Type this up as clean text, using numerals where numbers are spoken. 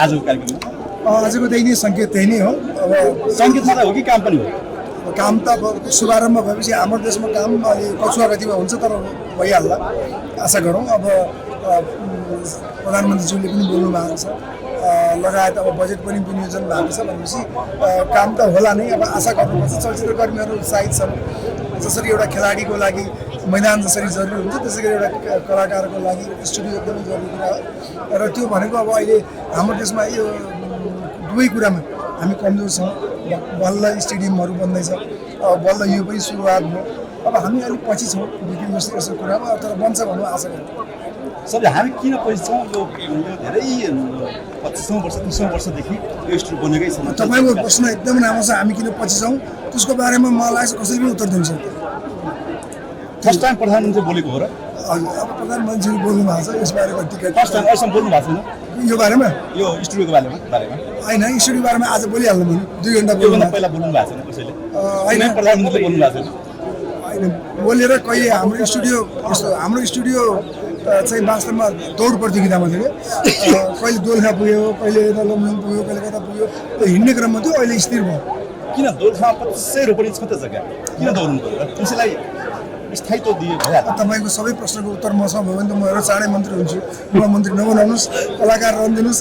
आजको कार्यक्रममा आजको दैनिक सङ्केत त्यही नै हो। अब सङ्केत मात्रै हो कि काम पनि हो? काम त अब शुभारम्भ भएपछि हाम्रो देशमा काम अलि पछुवा गतिमा हुन्छ, तर भइहाल्ला आशा गरौँ। अब प्रधानमन्त्रीज्यूले पनि बोल्नु भएको छ, लगायत अब बजेट पनि विनियोजन भएको छ भनेपछि काम त होला नै। अब आशा गर्नुपर्छ चलचित्रकर्मीहरू उत्साहित छन्। जसरी एउटा खेलाडीको लागि मैदान जसरी जरुरी हुन्छ, त्यसै गरी एउटा कलाकारको लागि स्टुडियो एकदमै जरुरी कुरा हो। र त्यो भनेको अब अहिले हाम्रो देशमा यो दुवै कुरामा हामी कमजोर छौँ। बल्ल स्टेडियमहरू बन्दैछ, बल्ल यो पनि सुरुवात भयो। अब हामी अलिक पछि छौँ बिग्रिनु जस्तो यस्तो कुरामा, तर बन्छ भन्नु आशा गर्छु। सरले हामी किन पछि छौँ? यो धेरै 25औँ वर्ष 30औँ वर्षदेखि यो स्टुडियो बनेकै छ। तपाईँको प्रश्न एकदम राम्रो छ। हामी किन पछि छौँ त्यसको बारेमा मलाई लाग्छ कसैले पनि उत्तर दिनु सक्दैन। फर्स्ट टाइम प्रधानमन्त्री बोलेको हो र? अब प्रधानमन्त्रीले बोल्नु भएको छ यसबारेमा टिकट फर्स्ट टाइम अहिलेसम्म बोल्नु भएको छैन यो बारेमा? यो स्टुडियोको बारेमा होइन, स्टुडियो बारेमा आज बोलिहाल्नु भने 2 घन्टा बोल्नु योभन्दा पहिला बोल्नु भएको छैन कसैले? होइन, प्रधानमन्त्रीले बोल्नु भएको छैन? होइन बोलेर कहिले हाम्रो स्टुडियो चाहिँ वास्तवमा दौड प्रतियोगितामा थियो। कहिले दोलखा पुग्यो, कहिले यता लमजुङ पुग्यो, कहिले कता पुग्यो, त्यो हिँड्ने क्रममा थियो। अहिले स्थिर भयो। किन दोलखामा 25 रोपनी छ त जग्गा, किन दौड्नु पर्यो? त्यसैलाई स्थायित्व दिए भइहाल्छ। तपाईँको सबै प्रश्नको उत्तर मसँग भयो भने त म एउटा चाँडै मन्त्री हुन्छु। म मन्त्री नबनाउनुहोस्, कलाकार रहनिदिनुहोस्।